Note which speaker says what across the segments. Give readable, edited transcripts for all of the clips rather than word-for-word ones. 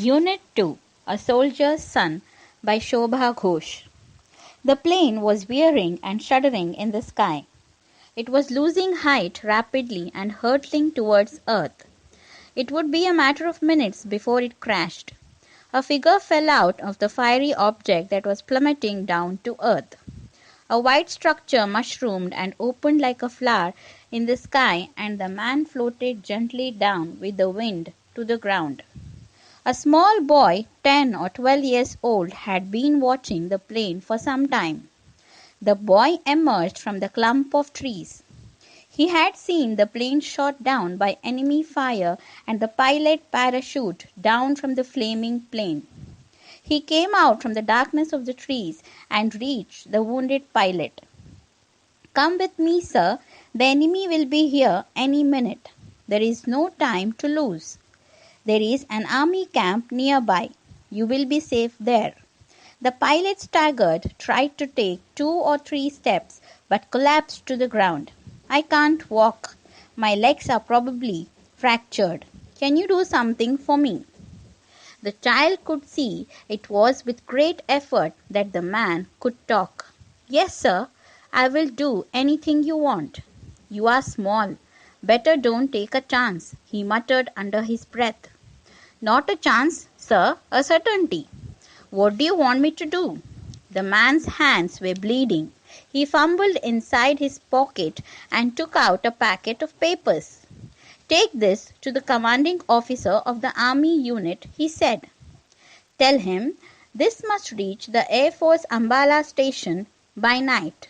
Speaker 1: Unit 2, A Soldier's Son by Shobha Ghosh. The plane was veering and shuddering in the sky. It was losing height rapidly and hurtling towards Earth. It would be a matter of minutes before it crashed. A figure fell out of the fiery object that was plummeting down to Earth. A white structure mushroomed and opened like a flower in the sky, and the man floated gently down with the wind to the ground. A small boy, 10 or 12 years old, had been watching the plane for some time. The boy emerged from the clump of trees. He had seen the plane shot down by enemy fire and the pilot parachute down from the flaming plane. He came out from the darkness of the trees and reached the wounded pilot. "Come with me, sir. The enemy will be here any minute. There is no time to lose. There is an army camp nearby. You will be safe there." The pilot staggered, tried to take 2 or 3 steps, but collapsed to the ground. "I can't walk. My legs are probably fractured. Can you do something for me?" The child could see it was with great effort that the man could talk. "Yes, sir. I will do anything you want." "You are small. Better don't take a chance," he muttered under his breath. "Not a chance, sir, a certainty." "What do you want me to do?" The man's hands were bleeding. He fumbled inside his pocket and took out a packet of papers. "Take this to the commanding officer of the army unit," he said. "Tell him this must reach the Air Force Ambala station by night.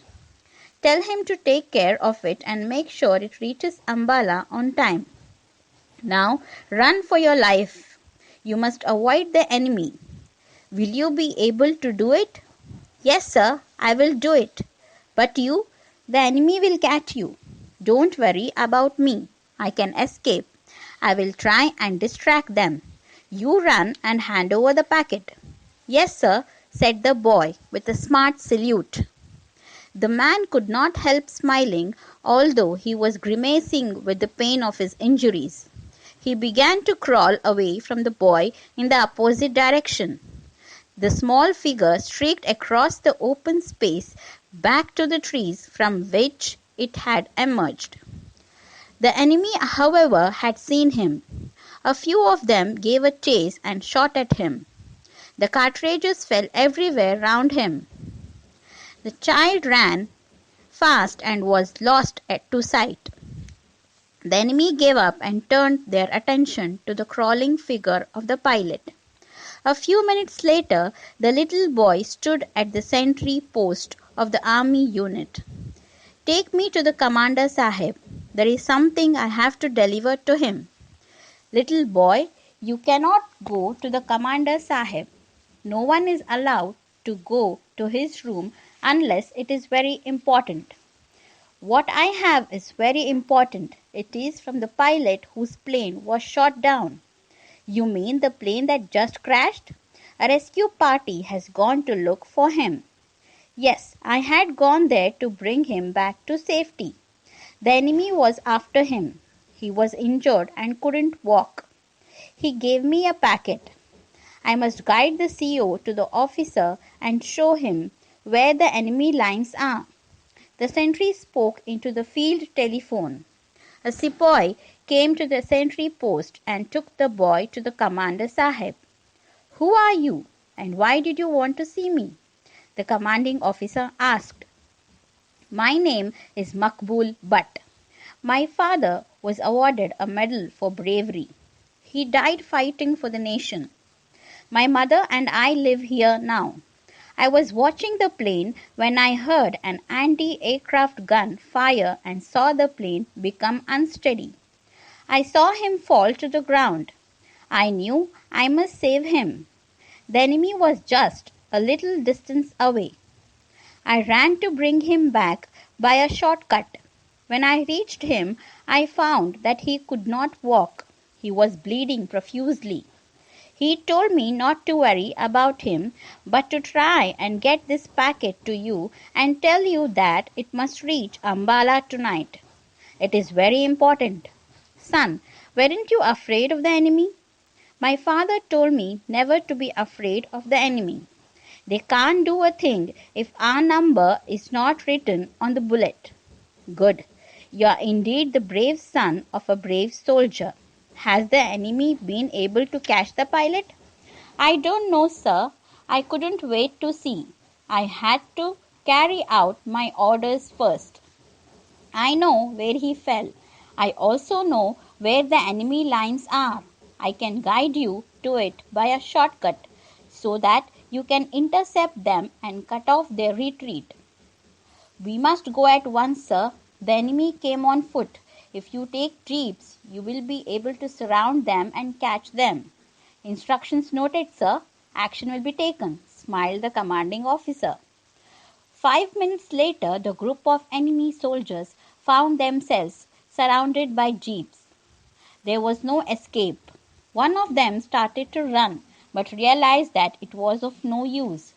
Speaker 1: Tell him to take care of it and make sure it reaches Ambala on time. Now run for your life. You must avoid the enemy. Will you be able to do it?" "Yes, sir, I will do it. But you, the enemy will catch you." "Don't worry about me. I can escape. I will try and distract them. You run and hand over the packet." "Yes, sir," said the boy with a smart salute. The man could not help smiling, although he was grimacing with the pain of his injuries. He began to crawl away from the boy in the opposite direction. The small figure streaked across the open space back to the trees from which it had emerged. The enemy, however, had seen him. A few of them gave a chase and shot at him. The cartridges fell everywhere round him. The child ran fast and was lost to sight. The enemy gave up and turned their attention to the crawling figure of the pilot. A few minutes later, the little boy stood at the sentry post of the army unit. "Take me to the Commander Sahib. There is something I have to deliver to him." "Little boy, you cannot go to the Commander Sahib. No one is allowed to go to his room unless it is very important." "What I have is very important. It is from the pilot whose plane was shot down." "You mean the plane that just crashed?" "A rescue party has gone to look for him." "Yes, I had gone there to bring him back to safety. The enemy was after him. He was injured and couldn't walk. He gave me a packet. I must guide the CO to the officer and show him where the enemy lines are." The sentry spoke into the field telephone. A sepoy came to the sentry post and took the boy to the Commander Sahib. "Who are you, and why did you want to see me?" the commanding officer asked. "My name is Makbul Butt. My father was awarded a medal for bravery. He died fighting for the nation. My mother and I live here now. I was watching the plane when I heard an anti-aircraft gun fire and saw the plane become unsteady. I saw him fall to the ground. I knew I must save him. The enemy was just a little distance away. I ran to bring him back by a shortcut. When I reached him, I found that he could not walk. He was bleeding profusely. He told me not to worry about him, but to try and get this packet to you and tell you that it must reach Ambala tonight. It is very important. Son, weren't you afraid of the enemy?" My father told me never to be afraid of the enemy. They can't do a thing if our number is not written on the bullet. Good. You are indeed the brave son of a brave soldier. Has the enemy been able to catch the pilot? I don't know, sir. I couldn't wait to see. I had to carry out my orders first. I know where he fell. I also know where the enemy lines are. I can guide you to it by a shortcut so that you can intercept them and cut off their retreat. We must go at once, sir. The enemy came on foot. If you take jeeps, you will be able to surround them and catch them. Instructions noted, sir. Action will be taken, smiled the commanding officer. 5 minutes later, the group of enemy soldiers found themselves surrounded by jeeps. There was no escape. One of them started to run, but realized that it was of no use.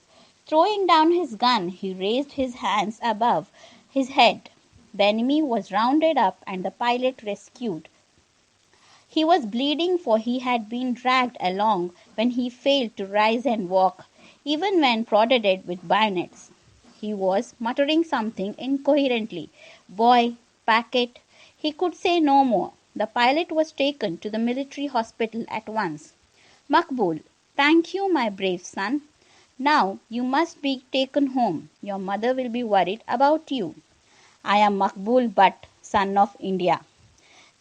Speaker 1: Throwing down his gun, he raised his hands above his head. The enemy was rounded up and the pilot rescued. He was bleeding, for he had been dragged along when he failed to rise and walk, even when prodded with bayonets. He was muttering something incoherently. Boy, packet. He could say no more. The pilot was taken to the military hospital at once. Makbul, thank you, my brave son. Now you must be taken home. Your mother will be worried about you. I am Makbul Bhatt, son of India.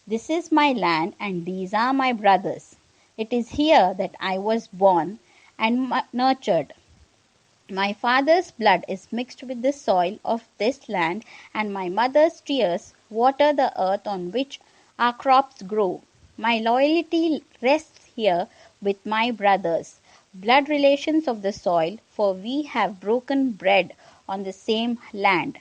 Speaker 1: This is my land and these are my brothers. It is here that I was born and nurtured. My father's blood is mixed with the soil of this land, and my mother's tears water the earth on which our crops grow. My loyalty rests here with my brothers, blood relations of the soil, for we have broken bread on the same land.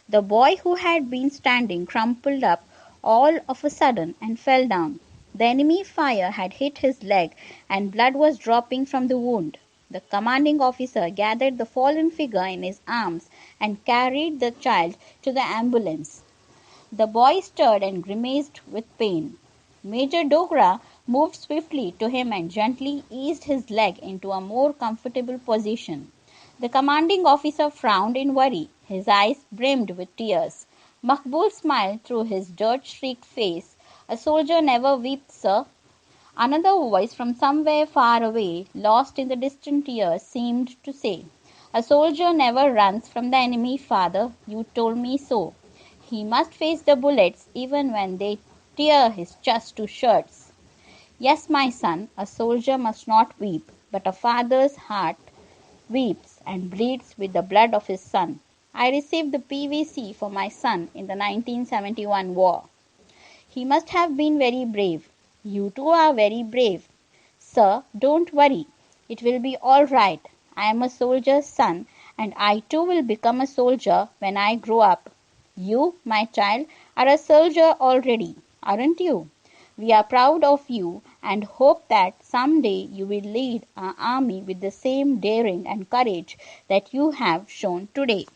Speaker 1: The boy who had been standing crumpled up all of a sudden and fell down. The enemy fire had hit his leg and blood was dropping from the wound. The commanding officer gathered the fallen figure in his arms and carried the child to the ambulance. The boy stirred and grimaced with pain. Major Dogra moved swiftly to him and gently eased his leg into a more comfortable position. The commanding officer frowned in worry. His eyes brimmed with tears. Makbul smiled through his dirt-streaked face. A soldier never weeps, sir. Another voice from somewhere far away, lost in the distant years, seemed to say, a soldier never runs from the enemy, father. You told me so. He must face the bullets even when they tear his chest to shreds. Yes, my son, a soldier must not weep, but a father's heart weeps and bleeds with the blood of his son. I received the PVC for my son in the 1971 war. He must have been very brave. You too are very brave. Sir, don't worry. It will be all right. I am a soldier's son, and I too will become a soldier when I grow up. You, my child, are a soldier already, aren't you? We are proud of you and hope that someday you will lead our army with the same daring and courage that you have shown today.